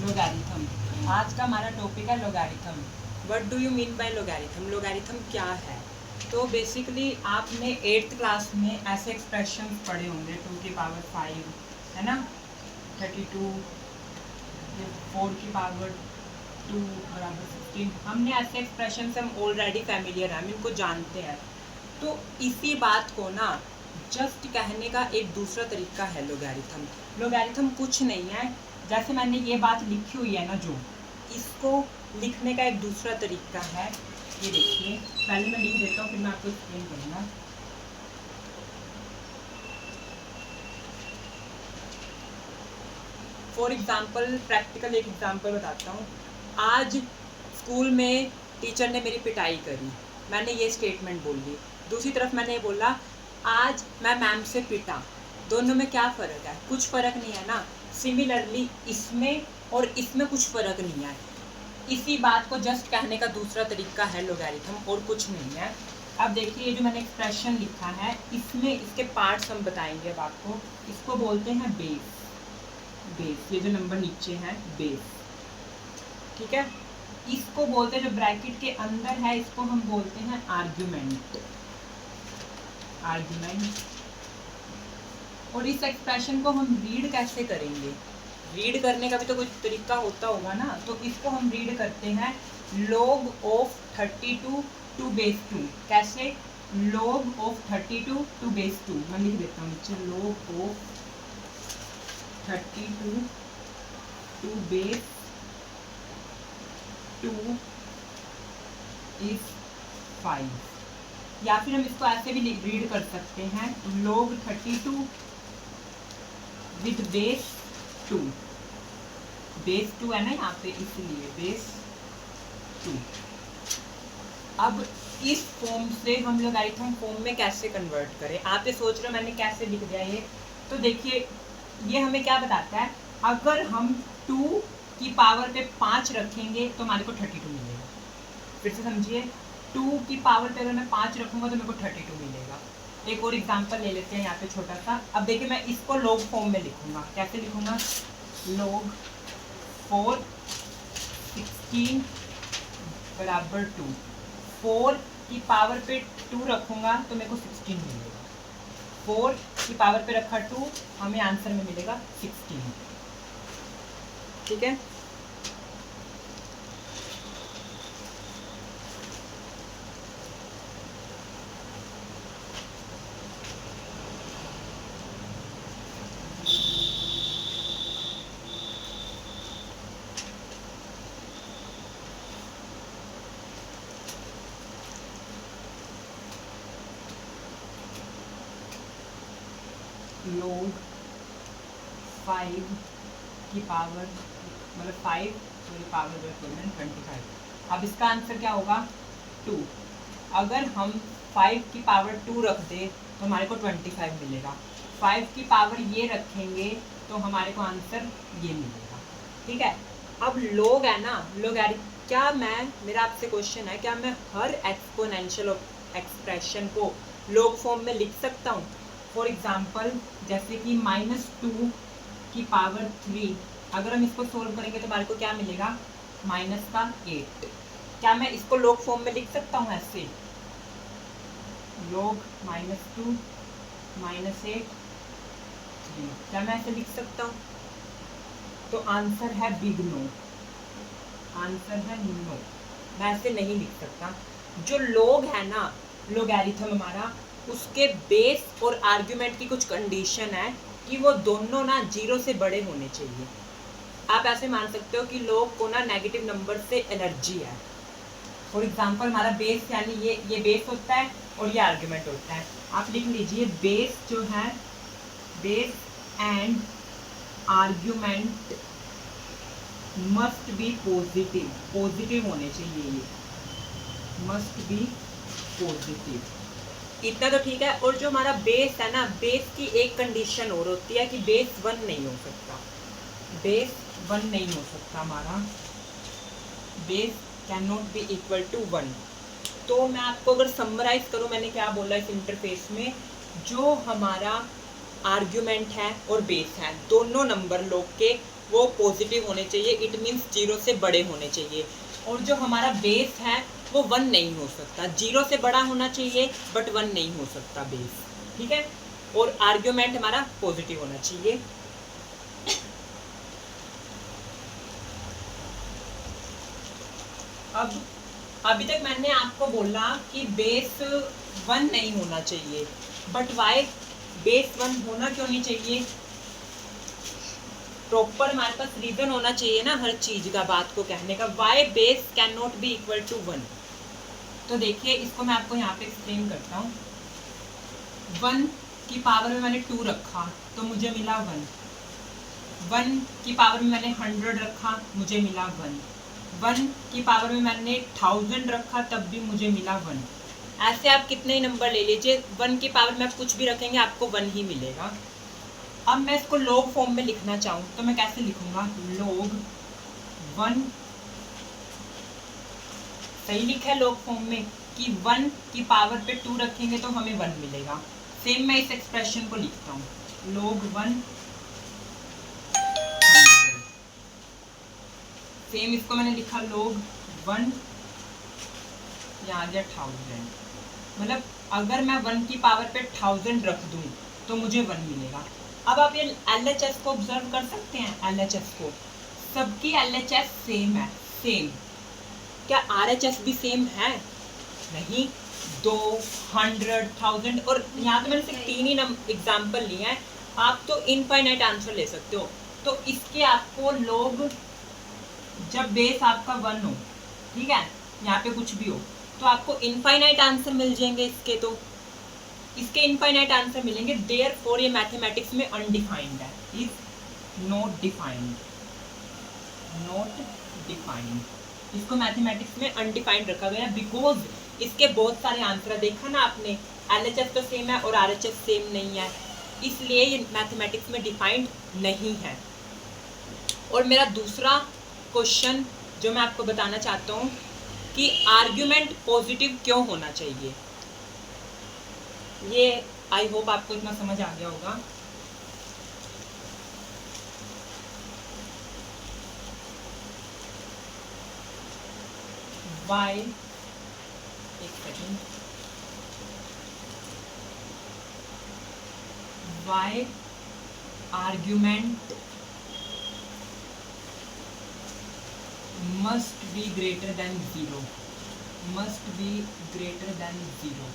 Logarithm. आज का हमारा टॉपिक है logarithm. What do you mean by logarithm? Logarithm क्या है? तो बेसिकली आपने 8th क्लास में ऐसे एक्सप्रेशन पढ़े होंगे 2 की पावर 5 है ना, 32, 4 की पावर 2 बराबर 16। हमने ऐसे एक्सप्रेशन से हम ऑलरेडी फैमिलियर हैं, हम इनको जानते हैं। तो इसी बात को ना जस्ट कहने का एक दूसरा तरीका है लोगैरिथम। लोगैरिथम कुछ नहीं है, जैसे मैंने ये बात लिखी हुई है ना, जो इसको लिखने का एक दूसरा तरीका है। ये देखिए, पहले मैं लिख देता हूँ फिर मैं आपको एक्सप्लेन करूँगा। फॉर एग्जाम्पल, प्रैक्टिकल एक एग्जाम्पल बताता हूँ। आज स्कूल में टीचर ने मेरी पिटाई करी, मैंने ये स्टेटमेंट बोल दी। दूसरी तरफ मैंने ये बोला आज मैं मैम से पिटा। दोनों में क्या फ़र्क है? कुछ फ़र्क नहीं है ना। सिमिलरली इसमें और इसमें कुछ फ़र्क नहीं है। इसी बात को जस्ट कहने का दूसरा तरीका है लोगैरिथम, और कुछ नहीं है। अब देखिए, ये जो मैंने एक्सप्रेशन लिखा है इसमें इसके पार्ट्स हम बताएंगे अब आपको। इसको बोलते हैं बेस। बेस, ये जो नंबर नीचे है बेस, ठीक है। इसको बोलते हैं, जो ब्रैकेट के अंदर है इसको हम बोलते हैं आर्ग्यूमेंट। आर्ग्यूमेंट। और इस एक्सप्रेशन को हम रीड कैसे करेंगे? रीड करने का भी तो कोई तरीका होता होगा ना। तो इसको हम रीड करते हैं log ऑफ 32 टू बेस 2। कैसे? log of 32 to base 2। मैं लिख देता हूँ नीचे, log of 32 to base 2 is 5। या फिर हम इसको ऐसे भी रीड कर सकते हैं log 32 विद बेस 2। बेस 2 है ना यहाँ पे, इसलिए बेस 2। अब इस फॉर्म से हम लोगैरिथम फॉर्म में कैसे कन्वर्ट करें? आप ये सोच रहे हो मैंने कैसे लिख दिया ये। तो देखिए, ये हमें क्या बताता है, अगर हम 2 की पावर पे 5 रखेंगे तो हमारे को 32 मिलेगा। फिर से समझिए, 2 की पावर पे अगर मैं 5 रखूँगा तो मेरे को 32 मिलेगा। एक और एग्जांपल ले लेते हैं यहाँ पे छोटा सा। अब देखिए, मैं इसको log फॉर्म में लिखूँगा। कैसे लिखूँगा? log 4 16 बराबर 2। 4 की पावर पे 2 रखूँगा तो मेरे को 16 मिलेगा। 4 की पावर पे रखा 2, हमें आंसर में मिलेगा 16। ठीक है। log 5 की पावर मतलब 5 की पावर 25। अब इसका आंसर क्या होगा? 2। अगर हम 5 की पावर 2 रख दे तो हमारे को 25 मिलेगा। 5 की पावर ये रखेंगे तो हमारे को आंसर ये मिलेगा। ठीक है। अब log है ना, क्या मेरा आपसे क्वेश्चन है, क्या मैं हर एक्सपोनेंशियल एक्सप्रेशन को log फॉर्म में लिख सकता हूँ? फॉर एग्जाम्पल, जैसे कि -2 की पावर 3, अगर हम इसको सोल्व करेंगे तो हमारे को क्या मिलेगा? -8। क्या मैं इसको log फॉर्म में लिख सकता हूँ ऐसे? log -2 -8 3, क्या मैं ऐसे लिख सकता हूँ? तो आंसर है बिग नो। आंसर है नो, मैं ऐसे नहीं लिख सकता। जो log है ना, लोगैरिथम हमारा, उसके बेस और आर्ग्यूमेंट की कुछ कंडीशन है कि वो दोनों ना 0 से बड़े होने चाहिए। आप ऐसे मान सकते हो कि log को ना नेगेटिव नंबर से एलर्जी है। फॉर एग्जांपल, हमारा बेस यानी ये बेस होता है और ये आर्ग्यूमेंट होता है। आप लिख लीजिए, बेस जो है, base and argument must be positive. Positive होने चाहिए, ये मस्ट बी पॉजिटिव। इतना तो ठीक है। और जो हमारा बेस है ना, बेस की एक कंडीशन और होती है कि बेस 1 नहीं हो सकता। बेस 1 नहीं हो सकता हमारा, base can not be equal to 1। तो मैं आपको अगर समराइज करूँ, मैंने क्या बोला इस इंटरफेस में, जो हमारा आर्ग्यूमेंट है और बेस है, दोनों नंबर log के वो पॉजिटिव होने चाहिए, इट मीन्स 0 से बड़े होने चाहिए। और जो हमारा बेस है वो 1 नहीं हो सकता, 0 से बड़ा होना चाहिए बट 1 नहीं हो सकता बेस, ठीक है। और आर्ग्यूमेंट हमारा पॉजिटिव होना चाहिए। अब अभी तक मैंने आपको बोला कि बेस 1 नहीं होना चाहिए, बट वाई बेस 1 होना क्यों नहीं चाहिए? प्रॉपर हमारे पास रीजन होना चाहिए ना हर चीज का, बात को कहने का। Why base can not be equal to 1? तो देखिए इसको मैं आपको यहाँ पे एक्सप्लेन करता हूँ। 1 की पावर में मैंने 2 रखा तो मुझे मिला 1, 1 की पावर में मैंने 100 रखा मुझे मिला 1, 1 की पावर में मैंने 1000 रखा तब भी मुझे मिला 1। ऐसे आप कितने ही नंबर ले लीजिए, 1 की पावर में आप कुछ भी रखेंगे आपको 1 ही मिलेगा। अब मैं इसको लॉग फॉर्म में लिखना चाहूँ तो मैं कैसे लिखूंगा? log 1, सही लिखा है लॉग फॉर्म में कि 1 की पावर पे 2 रखेंगे तो हमें 1 मिलेगा। सेम मैं इस एक्सप्रेशन को लिखता हूँ log 1 100, सेम इसको मैंने लिखा log 1, यहाँ आ गया 1000। मतलब अगर मैं 1 की पावर पे 1000 रख दूँ तो मुझे 1 मिलेगा। अब आप ये LHS को ऑब्जर्व कर सकते हैं, LHS को, सबकी LHS सेम है, सेम। क्या RHS भी सेम है? नहीं, 2, 100, 1000, और यहाँ तो मैंने सिर्फ 3 ही एग्जाम्पल लिए हैं, आप तो इनफाइनाइट आंसर ले सकते हो। तो इसके आपको लोग, जब बेस आपका 1 हो, ठीक है, यहाँ पे कुछ भी हो, तो आपको इनफाइनाइट आंसर मिल जाएंगे इसके, तो इसके इनफाइनाइट आंसर मिलेंगे। देयरफॉर ये मैथमेटिक्स में अनडिफाइंड है, is not defined, not defined. इसको मैथमेटिक्स में अनडिफाइंड रखा गया बिकॉज इसके बहुत सारे आंसर है। देखा ना आपने, LHS तो सेम है और RHS सेम नहीं है, इसलिए ये मैथमेटिक्स में डिफाइंड नहीं है। और मेरा दूसरा क्वेश्चन जो मैं आपको बताना चाहता हूँ कि आर्ग्यूमेंट पॉजिटिव क्यों होना चाहिए, ये आई होप आपको इतना समझ आ गया होगा। Why, एक second, why argument must be greater than 0, must be greater than 0?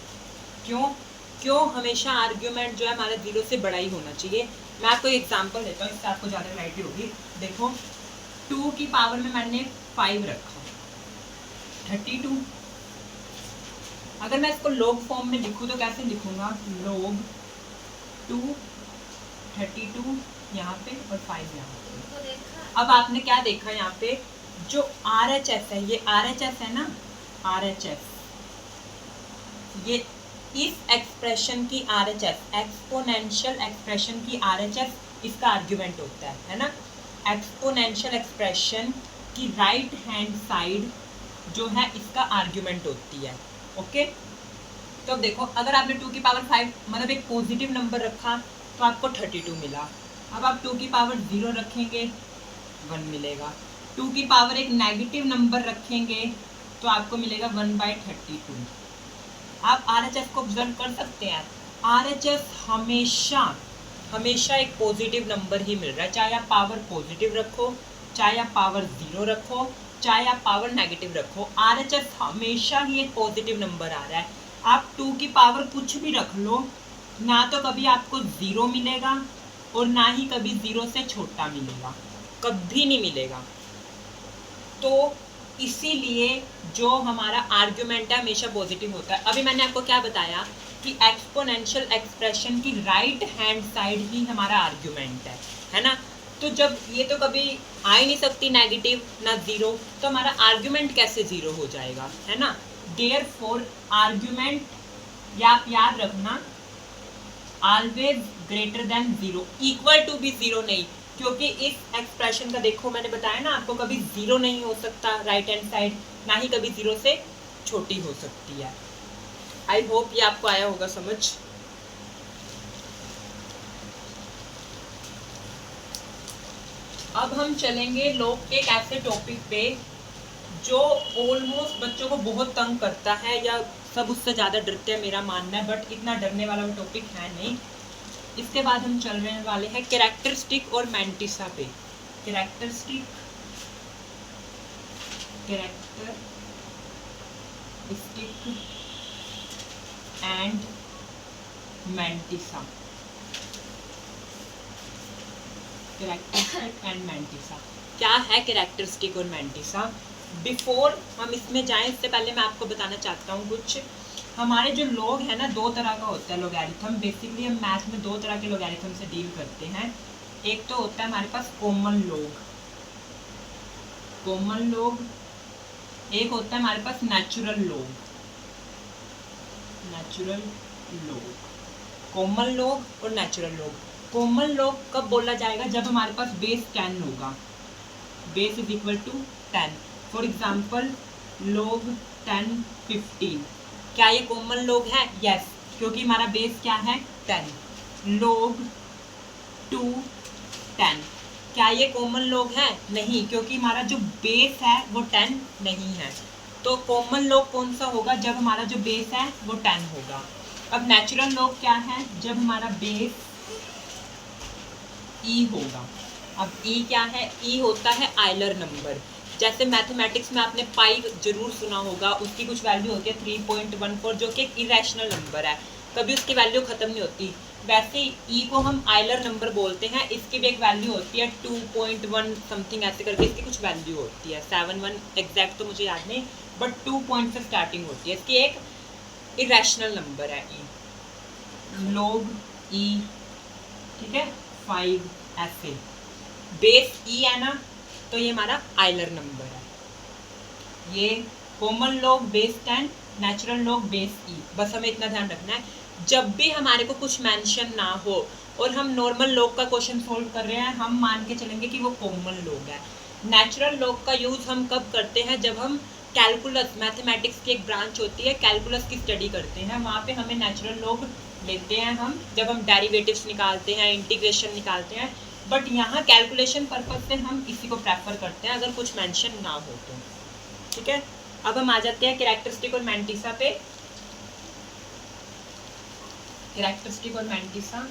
क्यों हमेशा आर्ग्यूमेंट जो है हमारा 0 से बड़ा ही होना चाहिए? मैं आपको एक एग्जांपल देता हूँ, इससे आपको ज़्यादा क्लैरिटी होगी। देखो 2 की पावर में मैंने 5 रखा, 32। अगर मैं इसको log फॉर्म में लिखूँ तो कैसे लिखूंगा? log 2, 32 यहाँ पे और 5 यहाँ पे। अब आपने क्या देखा यहाँ पे, जो RHS है, ये RHS है ना, RHS, ये इस एक्सप्रेशन की RHS, एक्सपोनेंशियल एक्सप्रेशन की RHS इसका आर्ग्यूमेंट होता है ना। एक्सपोनेंशियल एक्सप्रेशन की राइट हैंड साइड जो है इसका आर्ग्यूमेंट होती है, ओके। तो अब देखो, अगर आपने 2 की पावर 5 मतलब एक पॉजिटिव नंबर रखा तो आपको 32 मिला। अब आप 2 की पावर 0 रखेंगे 1 मिलेगा, 2 की पावर एक नेगेटिव नंबर रखेंगे तो आपको मिलेगा 1/32। आप RHS को ऑब्जर्व कर सकते हैं, RHS हमेशा एक पॉजिटिव नंबर ही मिल रहा है, चाहे आप पावर पॉजिटिव रखो, चाहे आप पावर 0 रखो, चाहे आप पावर नेगेटिव रखो, RHS हमेशा ही एक पॉजिटिव नंबर आ रहा है। आप 2 की पावर कुछ भी रख लो, ना तो कभी आपको 0 मिलेगा और ना ही कभी 0 से छोटा मिलेगा, कभी नहीं मिलेगा। तो इसीलिए जो हमारा आर्ग्यूमेंट है हमेशा पॉजिटिव होता है। अभी मैंने आपको क्या बताया कि एक्सपोनेंशियल एक्सप्रेशन की राइट हैंड साइड ही हमारा आर्ग्यूमेंट है ना। तो जब ये तो कभी आ ही नहीं सकती नेगेटिव ना 0, तो हमारा आर्ग्यूमेंट कैसे 0 हो जाएगा, है ना। देयरफॉर आर्ग्यूमेंट, या आप याद रखना, always greater than 0, equal to भी 0 नहीं, क्योंकि इस एक्सप्रेशन का देखो मैंने बताया ना आपको, कभी 0 नहीं हो सकता राइट हैंड साइड, ना ही कभी 0 से छोटी हो सकती है। आई होप ये आपको आया होगा समझ। अब हम चलेंगे लोग के एक ऐसे टॉपिक पे जो ऑलमोस्ट बच्चों को बहुत तंग करता है या सब उससे ज़्यादा डरते हैं, मेरा मानना है, बट इतना डरने वाला वो टॉपिक है नहीं। इसके बाद हम चलने वाले हैं कैरेक्टरिस्टिक और मैंटिसा पे। Characteristic and mantissa. Characteristic and mantissa क्या है? कैरेक्टरिस्टिक और मैंटिसा, बिफोर हम इसमें जाएं इससे पहले मैं आपको बताना चाहता हूँ कुछ। हमारे जो लोग हैं ना, दो तरह का होता है लॉगरिथम। बेसिकली हम मैथ में दो तरह के लॉगरिथम से डील करते हैं। एक तो होता है हमारे पास कॉमन लॉग, एक होता है हमारे पास नेचुरल लॉग। कॉमन लॉग और नेचुरल लॉग। कॉमन लॉग कब बोला जाएगा? जब हमारे पास बेस 10 होगा, base is equal to 10। For example log 10 15, क्या ये कॉमन लॉग है? यस, क्योंकि हमारा बेस क्या है? 10। log 2 10, क्या ये कॉमन लॉग है? नहीं, क्योंकि हमारा जो बेस है वो 10 नहीं है। तो कॉमन लॉग कौन सा होगा? जब हमारा जो बेस है वो 10 होगा। अब नेचुरल लॉग क्या है? जब हमारा बेस ई होगा। अब ई क्या है? ई होता है आइलर नंबर। जैसे मैथमेटिक्स में आपने पाई जरूर सुना होगा, उसकी कुछ वैल्यू होती है 3.14 जो कि एक इरेशनल नंबर है, कभी उसकी वैल्यू ख़त्म नहीं होती। वैसे ई को हम आइलर नंबर बोलते हैं। इसकी भी एक वैल्यू होती है 2.1 समथिंग ऐसे करके इसकी कुछ वैल्यू होती है, 7.1 एग्जैक्ट तो मुझे याद नहीं, बट 2 पॉइंट से स्टार्टिंग होती है। इसकी एक इरेशनल नंबर है ई। log ई, ठीक है, 5 ऐसे। बेस ई है ना, तो ये हमारा आइलर नंबर है। ये common log base 10, natural log base e. बस हमें इतना ध्यान रखना है, जब भी हमारे को कुछ मेंशन ना हो और हम नॉर्मल लॉग का क्वेश्चन सोल्व कर रहे हैं, हम मान के चलेंगे कि वो कॉमन लॉग है। नेचुरल लॉग का यूज़ हम कब करते हैं? जब हम कैलकुलस, मैथमेटिक्स की एक ब्रांच होती है, कैलकुलस की स्टडी करते हैं, वहाँ पे हमें नेचुरल लॉग लेते हैं हम, जब हम डेरिवेटिव्स निकालते हैं, इंटीग्रेशन निकालते हैं। बट यहाँ कैलकुलेशन पर्पज से हम इसी को प्रेफर करते हैं अगर कुछ मेंशन ना हो तो। ठीक है, अब हम आ जाते हैं कैरेक्टरिस्टिक और मैंटिसा पे। कैरेक्टरिस्टिक और मैंटिसा,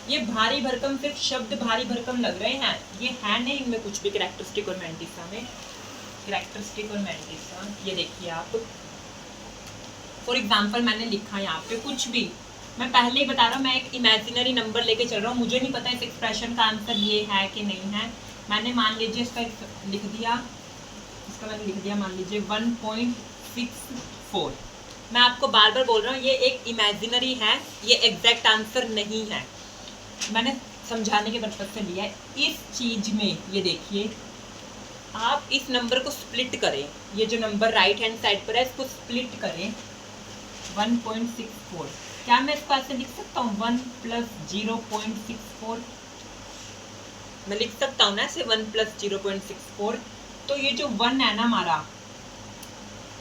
ये भारी भरकम, सिर्फ शब्द भारी भरकम लग रहे हैं, ये है नहीं इनमें कुछ भी। कैरेक्टरिस्टिक और मैंटिसा में, कैरेक्टरिस्टिक और मैंटिसा, ये देखिए आप, फॉर एग्जाम्पल मैंने लिखा यहाँ पे कुछ भी, मैं पहले ही बता रहा हूँ, मैं एक इमेजिनरी नंबर लेके चल रहा हूँ, मुझे नहीं पता इस एक्सप्रेशन का आंसर ये है कि नहीं है। मैंने मान लीजिए इसका लिख दिया, मान लीजिए 1.64। मैं आपको बार बार बोल रहा हूँ ये एक इमेजिनरी है, ये एग्जैक्ट आंसर नहीं है, मैंने समझाने के पर्पज से लिया है। इस चीज़ में ये देखिए, आप इस नंबर को स्प्लिट करें, ये जो नंबर राइट हैंड साइड पर है इसको स्प्लिट करें 1.64। क्या मैं इसको ऐसे लिख सकता हूँ 1 + 0.64? मैं लिख सकता हूँ ना ऐसे 1 + 0.64। तो ये जो 1 है ना हमारा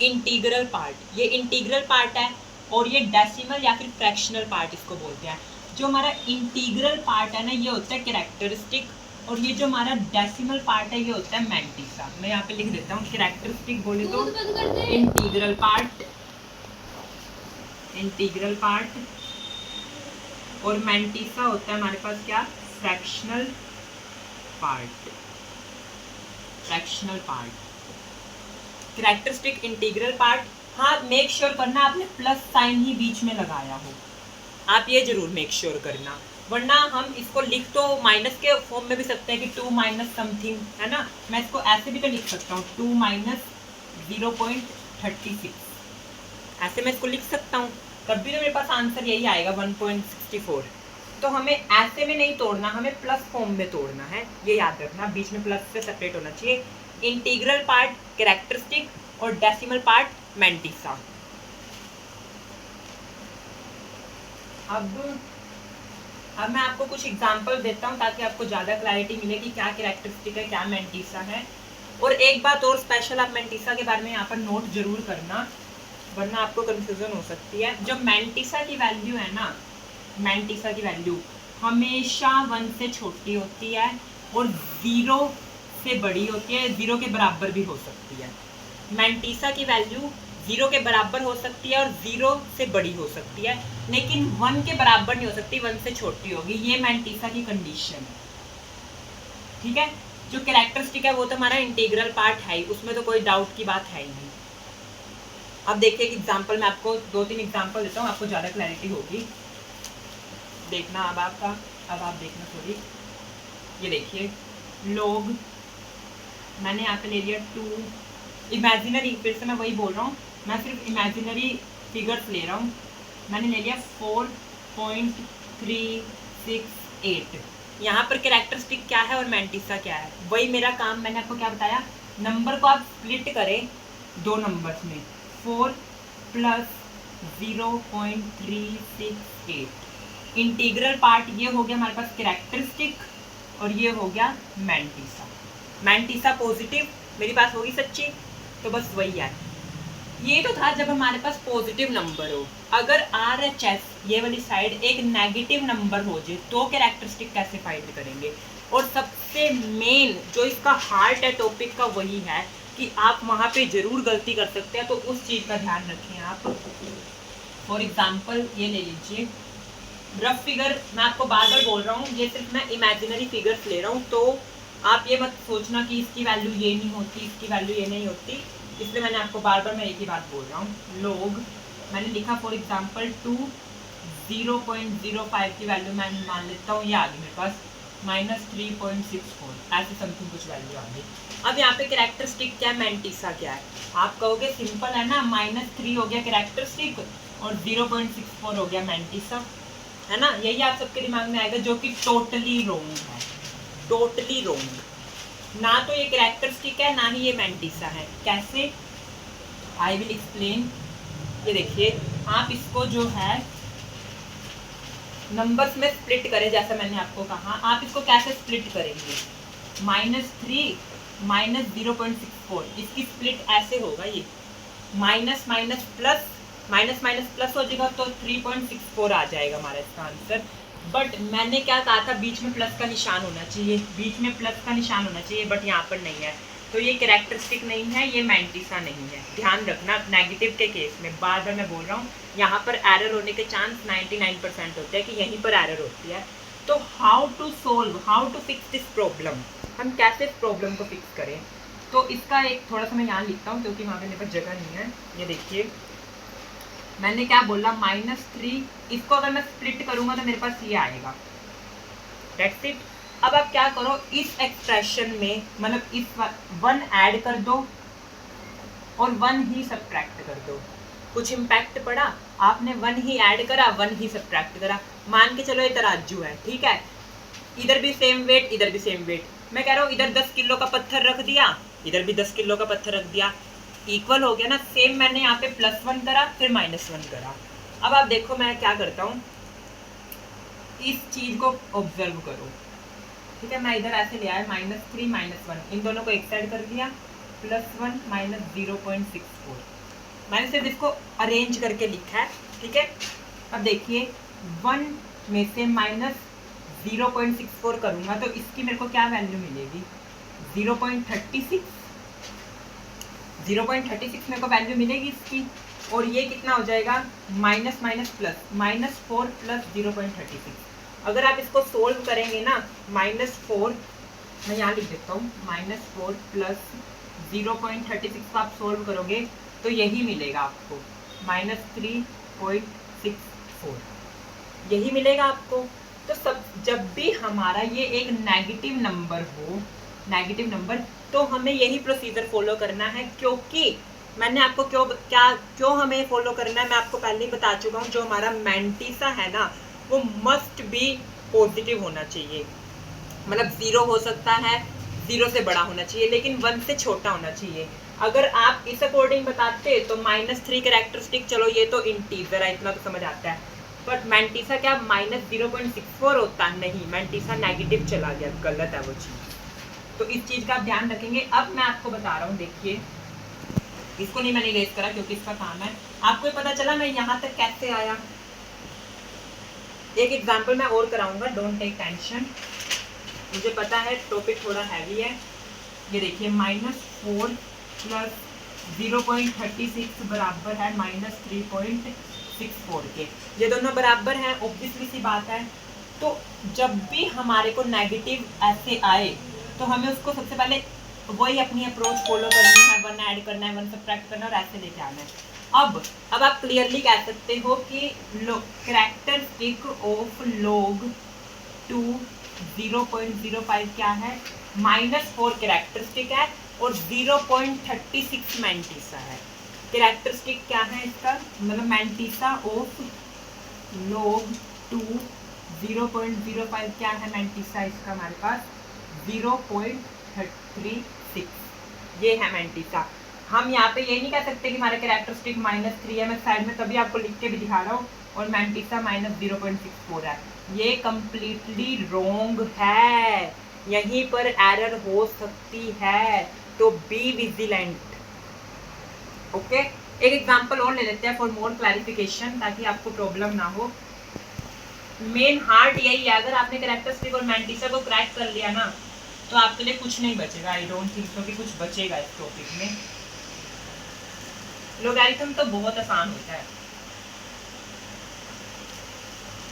इंटीग्रल पार्ट, ये इंटीग्रल पार्ट है, और ये डेसिमल या फिर फ्रैक्शनल पार्ट इसको बोलते हैं। जो हमारा इंटीग्रल पार्ट है ना, ये होता है कैरेक्टरिस्टिक, और ये जो हमारा डेसिमल पार्ट है ये होता है मैंटिसा। मैं यहाँ पे लिख देता हूँ, कैरेक्टरिस्टिक बोले तो इंटीग्रल पार्ट, और मैंटिसा होता है हमारे पास क्या? Fractional part. Characteristic integral part, हाँ मेक श्योर करना आपने प्लस साइन ही बीच में लगाया हो, आप ये जरूर मेक श्योर करना, वरना हम इसको लिख तो माइनस के फॉर्म में भी सकते हैं कि 2 माइनस समथिंग, है ना। मैं इसको ऐसे भी तो लिख सकता हूँ 2 - 0.36, ऐसे मैं इसको लिख सकता हूँ, तब भी तो मेरे पास आंसर यही आएगा 1.64। तो हमें ऐसे में नहीं तोड़ना, हमें प्लस फॉर्म में तोड़ना है, ये याद रखना, बीच में प्लस से सेपरेट होना चाहिए। इंटीग्रल पार्ट कैरेक्टरिस्टिक और डेसिमल पार्ट मैंटिसा। अब मैं आपको कुछ एग्जांपल देता हूँ ताकि आपको ज़्यादा क्लैरिटी मिले कि क्या कैरेक्टरिस्टिक है, क्या मैंटिसा है। और एक बात और स्पेशल, आप मैंटिसा के बारे में यहाँ पर नोट जरूर करना, वरना आपको कंफ्यूजन हो सकती है। जो मैंटिसा की वैल्यू है ना, मैंटिसा की वैल्यू हमेशा 1 से छोटी होती है, और 0 से बड़ी होती है, 0 के बराबर भी हो सकती है। मैंटीसा की वैल्यू 0 के बराबर हो सकती है और 0 से बड़ी हो सकती है, लेकिन 1 के बराबर नहीं हो सकती, 1 से छोटी होगी। ये मैंटीसा की कंडीशन है, ठीक है। जो कैरेक्टरिस्टिक है वो तो हमारा इंटीग्रल पार्ट है ही, उसमें तो कोई डाउट की बात है ही नहीं। अब देखिए एक एग्जांपल, मैं आपको 2-3 एग्जांपल देता हूँ, आपको ज़्यादा क्लैरिटी होगी। देखना अब आप देखना थोड़ी। ये देखिए लोग, मैंने यहाँ पे ले लिया 2 इमेजिनरी, फिर से मैं वही बोल रहा हूँ, मैं सिर्फ इमेजिनरी फिगर्स ले रहा हूँ। मैंने ले लिया 4.368। यहाँ पर कैरेक्टरिस्टिक क्या है और मैंटीसा क्या है, वही मेरा काम। मैंने आपको क्या बताया, नंबर को आप स्प्लिट करें 2 नंबर्स में, 4 + 0.368। इंटीग्रल पार्ट ये हो गया हमारे पास कैरेक्टरिस्टिक, और ये हो गया मैंटीसा। मैंटीसा पॉजिटिव मेरे पास होगी सच्ची, तो बस वही है। ये तो था जब हमारे पास पॉजिटिव नंबर हो। अगर RHS ये वाली साइड एक नेगेटिव नंबर हो जाए तो कैरेक्टरिस्टिक कैसे फाइंड करेंगे। और सबसे मेन जो इसका हार्ट है टॉपिक का वही है कि आप वहाँ पे ज़रूर गलती कर सकते हैं, तो उस चीज़ का ध्यान रखें आप। फॉर एग्जाम्पल ये ले लीजिए रफ फिगर, मैं आपको बार बार बोल रहा हूँ, ये सिर्फ मैं इमेजिनरी फिगर्स ले रहा हूँ, तो आप ये मत सोचना कि इसकी वैल्यू ये नहीं होती, इसकी वैल्यू ये नहीं होती, इसलिए मैंने आपको बार बार मैं एक ही बात बोल रहा हूँ। लोग मैंने लिखा फॉर एग्जांपल 2 0.05 की वैल्यू मैं मान लेता हूँ, ये आ गई मेरे पास -3.64, ऐसे समथिंग कुछ वैल्यू आ गई। अब यहाँ पे कैरेक्टरिस्टिक क्या है, मैंटीसा क्या है, आप कहोगे सिंपल है ना, -3 हो गया कैरेक्टरिस्टिक और 0.64 हो गया मैंटीसा, है ना। यही आप सबके दिमाग में आएगा, जो कि टोटली रॉन्ग है, टोटली रॉन्ग। ना तो ये कैरेक्टरिस्टिक है, ना ही ये मैंटीसा है। कैसे, आई विल एक्सप्लेन। ये देखिए आप इसको जो है नंबर्स में स्प्लिट करें, जैसा मैंने आपको कहा। आप इसको कैसे स्प्लिट करेंगे, -3 -0.64, इसकी स्प्लिट ऐसे होगा, ये माइनस माइनस प्लस हो जाएगा, तो 3.64 आ जाएगा हमारा इसका आंसर। बट मैंने क्या कहा था, बीच में प्लस का निशान होना चाहिए, बीच में प्लस का निशान होना चाहिए, बट यहाँ पर नहीं है, तो ये कैरेक्टरिस्टिक नहीं है, ये मैंटीसा नहीं है। ध्यान रखना नेगेटिव के केस में, बार बार मैं बोल रहा हूँ, यहाँ पर एरर होने के चांस 99% होते हैं कि यहीं पर एरर होती है। तो how to solve, how to fix this problem, हम कैसे इस प्रॉब्लम को फिक्स करें। तो इसका एक थोड़ा सा मैं यहाँ लिखता हूँ, क्योंकि वहाँ पे मेरे पास जगह नहीं है। ये देखिए मैंने क्या बोला, -3, इसको अगर मैं स्प्लिट करूंगा तो मेरे पास ये आएगा, दैट्स इट। अब आप क्या करो, इस एक्सप्रेशन में मतलब इस 1 ऐड कर दो और 1 ही सब्ट्रैक्ट कर दो। कुछ इम्पैक्ट पड़ा, आपने 1 ही ऐड करा, 1 ही सब्ट्रैक्ट करा। मान के चलो ये तराजू है, ठीक है, इधर भी सेम वेट, इधर भी सेम वेट। मैं कह रहा हूँ इधर 10 किलो का पत्थर रख दिया, इधर भी 10 किलो का पत्थर रख दिया, इक्वल हो गया ना। सेम मैंने यहाँ पे +1 करा, फिर -1 करा। अब आप देखो मैं क्या करता हूँ, इस चीज को ऑब्जर्व करो, ठीक है। मैं इधर ऐसे ले आया, -3 -1, इन दोनों को एक साइड कर दिया, +1 -0.64। मैंने सिर्फ इसको अरेंज करके लिखा है, ठीक है। अब देखिए 1 में से -0.64 करूँगा तो इसकी मेरे को क्या वैल्यू मिलेगी, 0.36 मेरे को वैल्यू मिलेगी इसकी। और ये कितना हो जाएगा, माइनस माइनस प्लस, -4 + 0.36। अगर आप इसको सोल्व करेंगे ना, -4 मैं यहाँ लिख देता हूँ, -4 + 0.36 को आप सोल्व करोगे तो यही मिलेगा आपको, -3.64 यही मिलेगा आपको। तो सब जब भी हमारा ये एक नेगेटिव नंबर हो, नेगेटिव नंबर, तो हमें यही प्रोसीजर फॉलो करना है। क्योंकि मैंने आपको क्यों हमें फॉलो करना है, मैं आपको पहले ही बता चुका हूँ। जो हमारा मैंटीसा है ना, वो मस्ट बी पॉजिटिव होना चाहिए, मतलब 0 हो सकता है, 0 से बड़ा होना चाहिए, लेकिन 1 से छोटा होना चाहिए। अगर आप इस अकॉर्डिंग बताते तो -3 कैरेक्टरिस्टिक, चलो ये तो इंटीजर है, इतना तो समझ आता है, बट मैंटीसा क्या -0.64 होता नहीं, मैंटीसा नेगेटिव चला गया, गलत है वो चीज़। तो इस चीज़ का आप ध्यान रखेंगे। अब मैं आपको बता रहा हूँ, देखिए इसको नहीं मैंने इरेज करा क्योंकि इसका काम है, आपको पता चला मैं यहाँ तक कैसे आया। एक एग्जाम्पल मैं और कराऊंगा, डोंट टेक टेंशन। मुझे पता है टॉपिक थोड़ा हैवी है। ये देखिए -4 प्लस 0.36 बराबर है -3.64 के। ये दोनों बराबर हैं, ऑब्वियसली सी बात है। तो जब भी हमारे को नेगेटिव ऐसे आए तो हमें उसको सबसे पहले वही अपनी अप्रोच फॉलो करनी है, 1 ऐड करना है, 1 सब्ट्रैक्ट करना है और ऐसे लेके आना है। अब आप क्लियरली कह सकते हो कि कैरेक्टरिस्टिक ऑफ log 2 0.05 क्या है, -4 कैरेक्टरिस्टिक है और 0.36 मैंटिसा है। कैरेक्टरिस्टिक क्या है इसका, मतलब मैंटिसा ऑफ log 2 0.05 क्या है, मैंटिसा इसका हमारे पास 0.36, ये है मैंटिसा। हम यहाँ पे ये नहीं कह सकते कि हमारा कैरेक्टरिस्टिक -3 है, मैं साइड में तभी आपको लिख के भी दिखा रहा हूँ, और मैंटिसा -0.64 है। ये कंप्लीटली रॉन्ग है, यहीं पर एरर हो सकती है, तो बी विजिलेंट। ओके, एक एग्जांपल और ले लेते हैं फॉर मोर क्लैरिफिकेशन, ताकि आपको प्रॉब्लम ना हो। मेन हार्ट यही है, अगर आपने कैरेक्टरिस्टिक और मैंटिसा को क्रैक कर लिया ना तो आपके लिए कुछ नहीं बचेगा। आई डोंट थिंक सो कि कुछ बचेगा इस टॉपिक में। लॉगरिथम तो बहुत आसान होता है।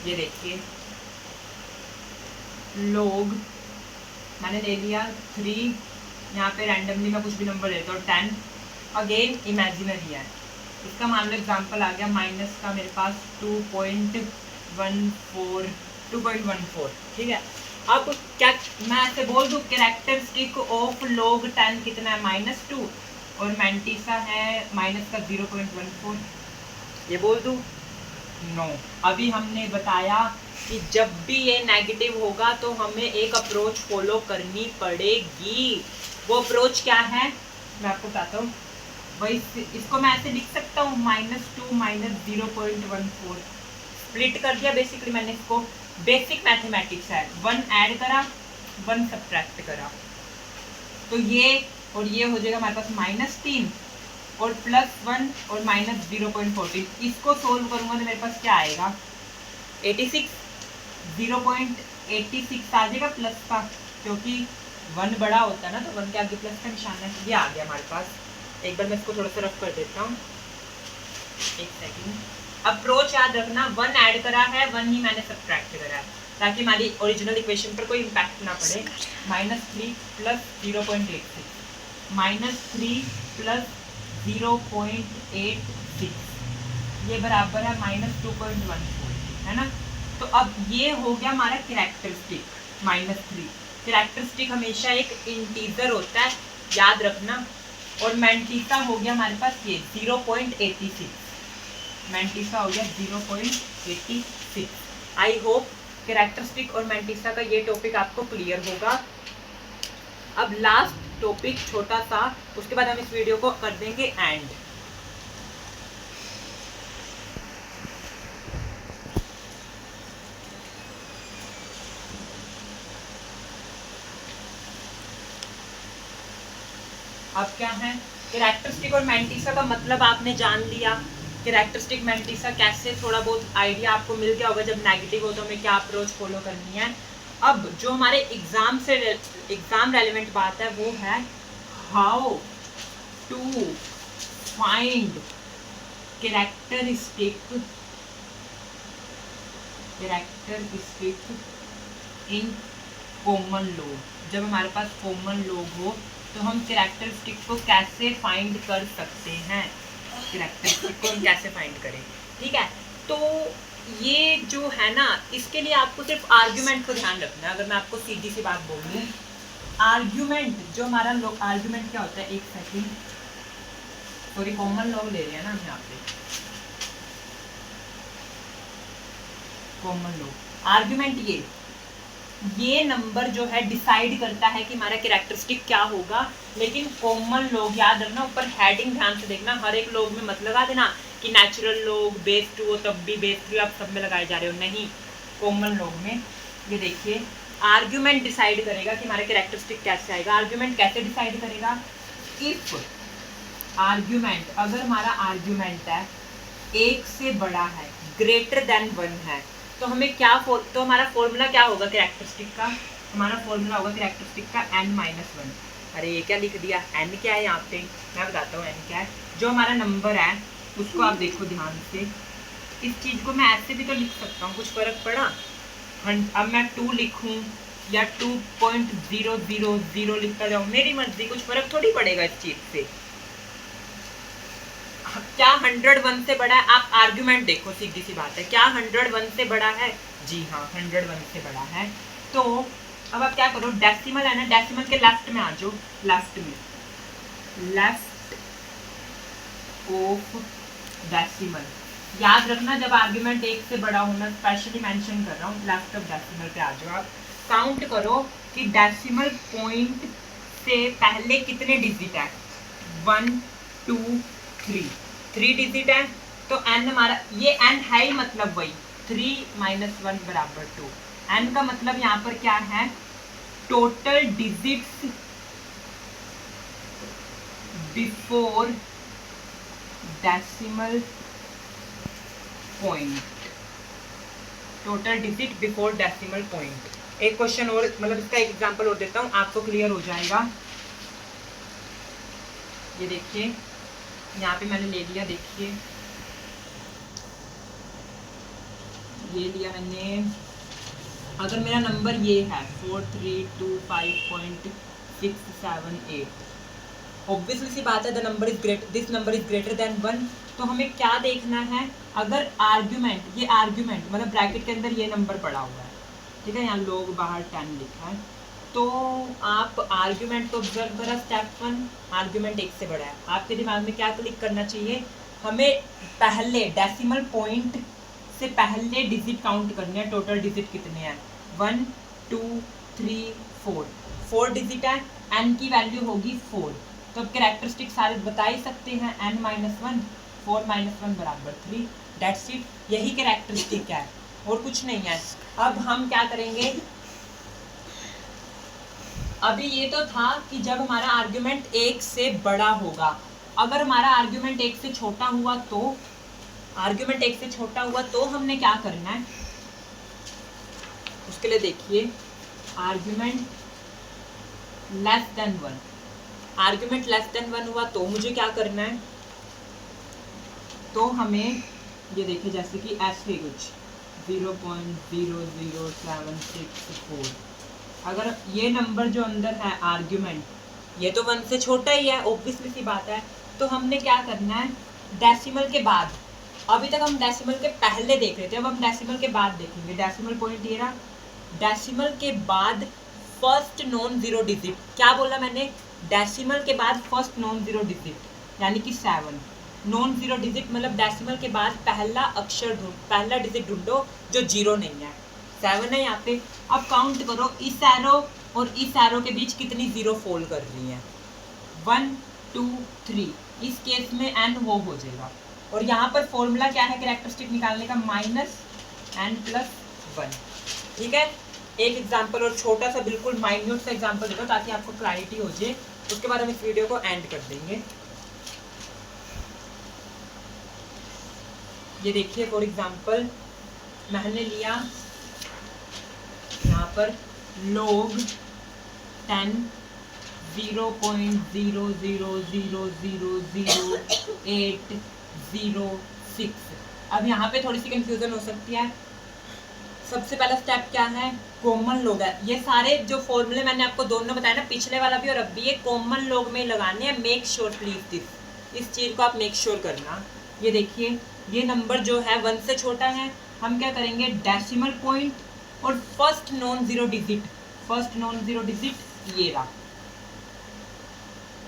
ये देखिए log मैंने ले लिया 3, यहाँ पे रैंडमली मैं कुछ भी नंबर लेता हूँ 10, अगेन इमेजिनरी है। इसका मान लो एग्जाम्पल आ गया माइनस का मेरे पास 2.14, ठीक है। अब क्या मैं ऐसे बोल दूँ कैरेक्टरिस्टिक ऑफ log 10 कितना है, -2, और मैंटिसा है माइनस का 0.14, ये बोल दूँ? नो। अभी हमने बताया कि जब भी ये नेगेटिव होगा तो हमें एक अप्रोच फॉलो करनी पड़ेगी। वो अप्रोच क्या है मैं आपको बताता हूँ। वही इसको मैं ऐसे लिख सकता हूँ -2 -0.14, स्प्लिट कर दिया बेसिकली मैंने इसको। बेसिक मैथमेटिक्स है, 1 ऐड करा 1 सब्ट्रैक्ट करा, तो ये और ये हो जाएगा हमारे पास -3 और +1 और -0.14। इसको सोल्व करूंगा तो मेरे पास क्या आएगा 86, 0.86 आ जाएगा प्लस का, क्योंकि 1 बड़ा होता है ना तो 1 के आगे प्लस का निशान है। ये आ गया हमारे पास। एक बार मैं इसको थोड़ा सा रफ कर देता हूँ, एक सेकंड। अप्रोच याद रखना, 1 ऐड करा है 1 ही मैंने सब्ट्रैक्ट करा है, ताकि हमारी ओरिजिनल इक्वेशन पर कोई इम्पैक्ट ना पड़े। -3 प्लस 0.86 -3 प्लस 0.86 ये बराबर है -2.14, है ना। तो अब ये हो गया हमारा कैरेक्टरिस्टिक -3। कैरेक्टरिस्टिक हमेशा एक इंटीजर होता है, याद रखना। और मैंटिसा हो गया हमारे पास ये 0.86, मैंटिसा हो गया 0.86। आई होप कैरेक्टरिस्टिक और मैंटिसा का ये टॉपिक आपको क्लियर होगा। अब लास्ट टॉपिक छोटा सा, उसके बाद हम इस वीडियो को कर देंगे एंड। अब क्या है कैरेक्टरिस्टिक और मैंटिसा का मतलब आपने जान लिया। कैरेक्टरिस्टिक मैंटिसा कैसे, थोड़ा बहुत आइडिया आपको मिल गया होगा। जब नेगेटिव हो तो हमें क्या अप्रोच फॉलो करनी है। अब जो हमारे एग्जाम रेलेवेंट बात है वो है how to find characteristic in common log. जब हमारे पास कॉमन लॉग हो तो हम कैरेक्टरिस्टिक को कैसे फाइंड कर सकते हैं, कैरेक्टरिस्टिक को हम कैसे फाइंड करें, ठीक है। तो ये जो है ना, इसके लिए आपको सिर्फ आर्ग्यूमेंट को ध्यान रखना है। अगर मैं आपको सीधी सी बात बोलूँ, आर्ग्यूमेंट जो हमारा आर्ग्यूमेंट क्या होता है, एक सेकंड, सॉरी कॉमन लॉग ले रहे हैं ना हम यहाँ पे। कॉमन लॉग आर्ग्यूमेंट ये नंबर जो है डिसाइड करता है कि हमारा कैरेक्टरिस्टिक क्या होगा। लेकिन कॉमन लॉग याद रखना, ऊपर हेडिंग ध्यान से देखना, हर एक लॉग में मत लगा देना कि नेचुरल लॉग बेस 2 हो तब भी बेस 3 आप सब में लगाए जा रहे हो, नहीं। कॉमन लॉग में ये देखिए आर्ग्यूमेंट डिसाइड करेगा कि हमारा कैरेक्टरिस्टिक कैसे आएगा। आर्ग्यूमेंट कैसे डिसाइड करेगा, इफ आर्ग्यूमेंट, अगर हमारा आर्ग्यूमेंट है 1 से बड़ा है, ग्रेटर देन 1 है, तो हमें क्या तो हमारा फॉर्मूला क्या होगा कैरेक्टरिस्टिक का, हमारा फॉर्मूला होगा कैरेक्टरिस्टिक का n-1। अरे ये क्या लिख दिया, n क्या है यहाँ पे, मैं बताता हूँ n क्या है। जो हमारा नंबर है उसको आप देखो ध्यान से, इस चीज़ को मैं ऐसे भी तो लिख सकता हूँ, कुछ फ़र्क पड़ा। अब मैं 2 लिखूँ या 2.000 लिखता जाऊँ, मेरी मर्जी, कुछ फ़र्क थोड़ी पड़ेगा इस चीज़ से। क्या 101 से बड़ा है? आप आर्ग्यूमेंट देखो, सीधी सी बात है, क्या 101 से बड़ा है? जी हाँ 101 से बड़ा है। तो अब आप क्या करो, डेसिमल है ना, डेसिमल के लेफ्ट में आ जाओ, लेफ्ट में, लेफ्ट ऑफ डेसिमल। याद रखना जब आर्ग्यूमेंट 1 से बड़ा होना, स्पेशली मेंशन कर रहा हूँ, लेफ्ट ऑफ डेसिमल पे आ जाओ। आप काउंट करो कि डेसिमल पॉइंट से पहले कितने डिजिट है। 1 2 3 डिजिट है, तो n हमारा, ये n है ही मतलब वही 3 - 1 = 2। n का मतलब यहाँ पर क्या है, total digits before decimal point, total digit before decimal point. एक क्वेश्चन और, मतलब इसका एक एग्जांपल और देता हूँ, आपको क्लियर हो जाएगा। ये देखिए यहाँ पे मैंने ले लिया, देखिए ये लिया मैंने, अगर मेरा नंबर ये है 4325.678, ऑब्वियसली सी बात है this number is greater than 1। तो हमें क्या देखना है, अगर आर्ग्यूमेंट, ये आर्ग्यूमेंट मतलब ब्रैकेट के अंदर ये नंबर पड़ा हुआ है, ठीक है, यहाँ लोग बाहर 10 लिखा है, तो आप आर्ग्यूमेंट को ऑब्जर्व करा, स्टेप 1 आर्ग्यूमेंट 1 से बड़ा है, आपके दिमाग में क्या क्लिक करना चाहिए, हमें पहले डेसिमल पॉइंट से पहले डिजिट काउंट करने हैं, टोटल डिजिट कितने हैं, 1 2 3 4 डिजिट है, n की वैल्यू होगी 4। तो अब कैरेक्टरिस्टिक सारे बता ही सकते हैं, n - 1 4 - 1 = 3, डेट्स इट, यही कैरेक्टरिस्टिक है और कुछ नहीं है। अब हम क्या करेंगे, अभी ये तो था कि जब हमारा आर्ग्यूमेंट 1 से बड़ा होगा, अगर हमारा आर्ग्यूमेंट 1 से छोटा हुआ तो, आर्ग्यूमेंट 1 से छोटा हुआ तो हमने क्या करना है, उसके लिए देखिए argument less than 1, argument less than 1 हुआ तो मुझे क्या करना है, तो हमें ये देखिए जैसे कि ऐसे कुछ 0.00764, अगर ये नंबर जो अंदर है आर्ग्यूमेंट, ये तो 1 से छोटा ही है, ऑब्वियसली सी बात है, तो हमने क्या करना है, डेसिमल के बाद, अभी तक हम डेसिमल के पहले देख रहे थे, अब हम डेसिमल के बाद देखेंगे। डेसिमल पॉइंट ये रहा, डेसिमल के बाद फर्स्ट नॉन जीरो डिजिट, क्या बोला मैंने, डेसिमल के बाद फर्स्ट नॉन जीरो डिजिट, यानी कि 7 नॉन जीरो डिजिट, मतलब डेसिमल के बाद पहला अक्षर पहला डिजिट ढूंढो जो जीरो नहीं है, 7 है यहाँ पे। अब काउंट करो इस एरो और इस एरो के बीच कितनी जीरो फॉल कर रही हैं, 1 2 3, इस केस में n वो हो जाएगा। और यहाँ पर फॉर्मूला क्या है कैरेक्टरिस्टिक निकालने का, -n+1, ठीक है। एक एग्जांपल और छोटा सा बिल्कुल माइन्यूट सा एग्जांपल देखो ताकि आपको क्लैरिटी हो जाए, उसके बाद हम इस वीडियो को एंड कर देंगे। ये देखिए फॉर एग्जांपल मैंने लिया यहाँ पर log 10 0.00000806। अब यहाँ पे थोड़ी सी कंफ्यूजन हो सकती है। सबसे पहला स्टेप क्या है, कॉमन लॉग है, ये सारे जो फॉर्मूले मैंने आपको दोनों बताया ना, पिछले वाला भी और अब भी, ये कॉमन लॉग में लगाने हैं। मेक श्योर प्लीज दिस, इस चीज़ को आप मेक श्योर करना। ये देखिए ये नंबर जो है 1 से छोटा है, हम क्या करेंगे, डेसिमल पॉइंट और first non zero digit, first non zero digit ये रहा।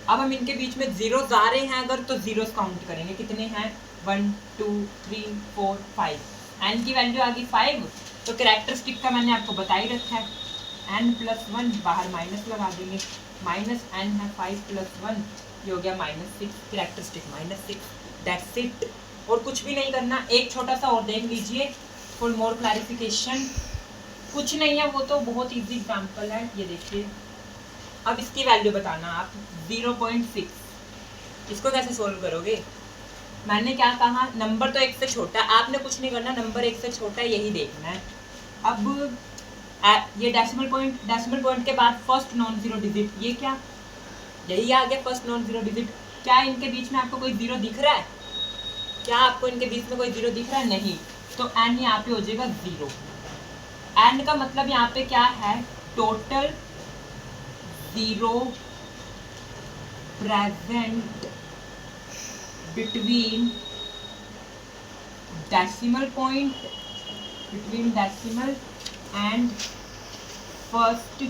अब हम इनके बीच में जीरोस आ रहे हैं अगर, तो जीरोस काउंट करेंगे, कितने हैं, 1 2 3 4 5, n की वैल्यू आ गई 5, तो कैरेक्टरिस्टिक का मैंने आपको बता ही रखा है, n+1, बाहर माइनस लगा देंगे, माइनस n है 5 + 1, ये हो गया -6, कैरेक्टरिस्टिक -6, दैट्स इट, और कुछ भी नहीं करना। एक छोटा सा और देख लीजिए फॉर मोर क्लैरिफिकेशन, कुछ नहीं है, वो तो बहुत इजी एग्जांपल है। ये देखिए अब इसकी वैल्यू बताना आप, 0.6, इसको कैसे सोल्व करोगे, मैंने क्या कहा, नंबर तो 1 से छोटा है, आपने कुछ नहीं करना, नंबर 1 से छोटा है यही देखना है। अब ये डेसिमल पॉइंट के बाद फर्स्ट नॉन जीरो डिजिट, ये क्या, यही आ गया फर्स्ट नॉन जीरो डिजिट। क्या इनके बीच में आपको कोई जीरो दिख रहा है? क्या आपको इनके बीच में कोई जीरो दिख रहा है? नहीं, तो एन यहाँ पे हो जाएगा जीरो। एन का मतलब यहाँ पे क्या है, total zero present between decimal point, between decimal and first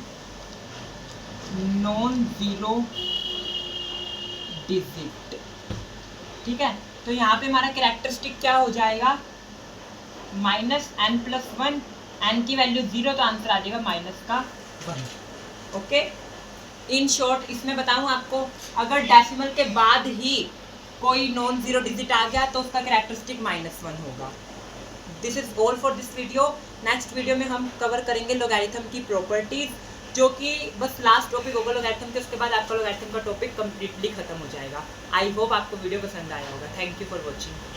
non zero digit. ठीक है, तो यहाँ पे हमारा कैरेक्टरिस्टिक क्या हो जाएगा, minus n plus one, n की वैल्यू जीरो, तो आंसर आ जाएगा माइनस का वन। ओके, इन शॉर्ट इसमें बताऊँ आपको, अगर डेसिमल के बाद ही कोई नॉन जीरो डिजिट आ गया तो उसका कैरेक्टरिस्टिक माइनस वन होगा। This is all for this video. Next video में हम कवर करेंगे लॉगरिथम की प्रॉपर्टीज, जो कि बस लास्ट टॉपिक होगा लॉगरिथम के, उसके बाद आपका लॉगरिथम का टॉपिक कंप्लीटली खत्म हो जाएगा। आई होप आपको वीडियो पसंद आया होगा। Thank you for watching.